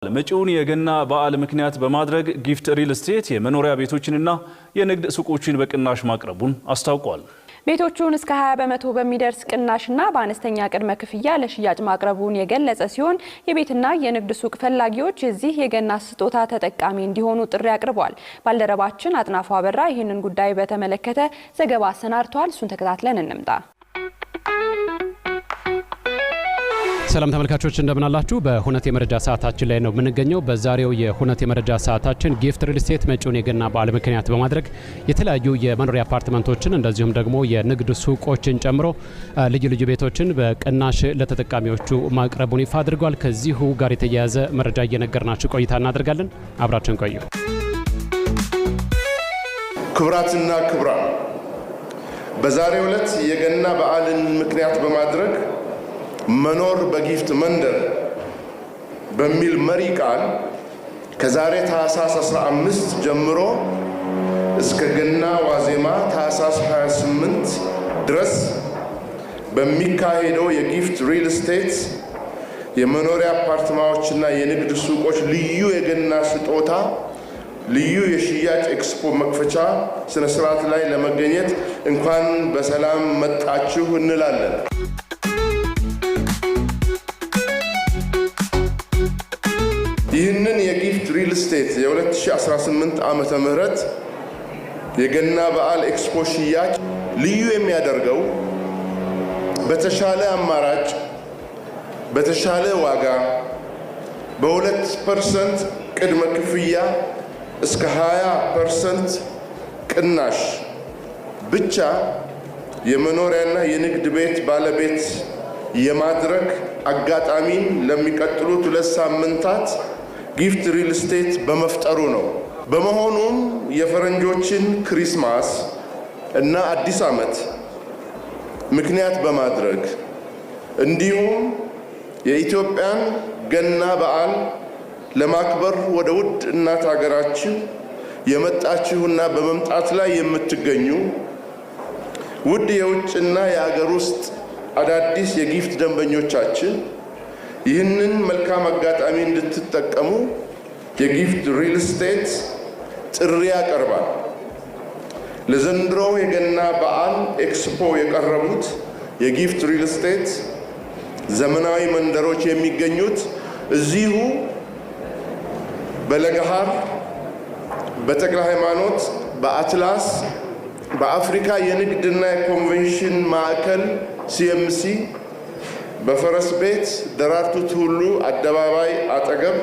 መጪውን የገና በዓል ምክንያት በማድረግ ጊፍት ሪል ስቴት የመኖሪያ ቤቶችንና የንግድ ሱቆችን በቅናሽ ማቅረቡን አስታውቋል። ቤቶቹን እስከ 20% በሚደርስ ቅናሽና በአነስተኛ ቅድመ ክፍያ ለሽያጭ ማቅረቡን የገለጸ ሲሆን የቤትና የንግድ ሱቅ ፈላጊዎች እዚህ የገና ስጦታ ተጠቃሚ እንዲሆኑ ጥሪ አቅርቧል። ባልደረባችን አጥናፉ አበራ ይህንን ጉዳይ በተመለከተ ዘገባ አሰናድቷል። እሱን ተከታትለን እንምጣ። ሰላም ተመልካቾች እንደምን አላችሁ? በሁነት የመረጃ ሰዓታችን ላይ ነው የምንገኘው። በዛሬው የሁነት የመረጃ ሰዓታችን ጊፍት ሪል ስቴት መጪውን የገና በዓል ምክንያት በማድረግ የተለያዩ የመኖሪያ አፓርትመንቶችን እንደዚሁም ደግሞ የንግድ ሱቆችን ጨምሮ ልዩ ልዩ ቤቶችን በቅናሽ ለተጠቃሚዎቹ ማቅረቡን ይፋ አድርጓል። ከዚሁ ጋር የተያያዘ መረጃ እየነገርናችሁ ቆይታ እናደርጋለን። አብራችን ቆዩ። ክብራትና ክብራን፣ በዛሬው ዕለት የገና በዓልን ምክንያት በማድረግ መኖር በጊፍት መንደር በሚል መሪ ቃል ከዛሬ ታህሳስ 15 ጀምሮ እስከ ገና ዋዜማ ታህሳስ 28 ድረስ በሚካሄደው የጊፍት ሪል ስቴት የመኖሪያ አፓርትማዎችና የንግድ ሱቆች ልዩ የገና ስጦታ ልዩ የሽያጭ ኤክስፖ መክፈቻ ስነ ስርዓት ላይ ለመገኘት እንኳን በሰላም መጣችሁ እንላለን። ይህንን የጊፍት ሪል ስቴት የ2018 ዓመተ ምህረት የገና በዓል ኤክስፖ ሽያጭ ልዩ የሚያደርገው በተሻለ አማራጭ፣ በተሻለ ዋጋ፣ በ2% ቅድመ ክፍያ እስከ 20% ቅናሽ ብቻ የመኖሪያና የንግድ ቤት ባለቤት የማድረግ አጋጣሚን ለሚቀጥሉት 2 ሳምንታት ጊፍት ሪል ስቴት በመፍጠሩ ነው። በመሆኑም የፈረንጆችን ክሪስማስ እና አዲስ ዓመት ምክንያት በማድረግ እንዲሁም የኢትዮጵያን ገና በዓል ለማክበር ወደ ውድ እናት ሀገራችን የመጣችሁና በመምጣት ላይ የምትገኙ ውድ የውጭና የሀገር ውስጥ አዳዲስ የጊፍት ደንበኞቻችን ይህንን መልካም አጋጣሚ እንድትጠቀሙ የጊፍት ሪል ስቴት ጥሪ ያቀርባል። ለዘንድሮ የገና በዓል ኤክስፖ የቀረቡት የጊፍት ሪል ስቴት ዘመናዊ መንደሮች የሚገኙት እዚሁ በለገሃር፣ በተክለ ሃይማኖት፣ በአትላስ፣ በአፍሪካ የንግድና የኮንቬንሽን ማዕከል CMC፣ በፈረስ ቤት ደራርቱ ቱሉ አደባባይ አጠገብ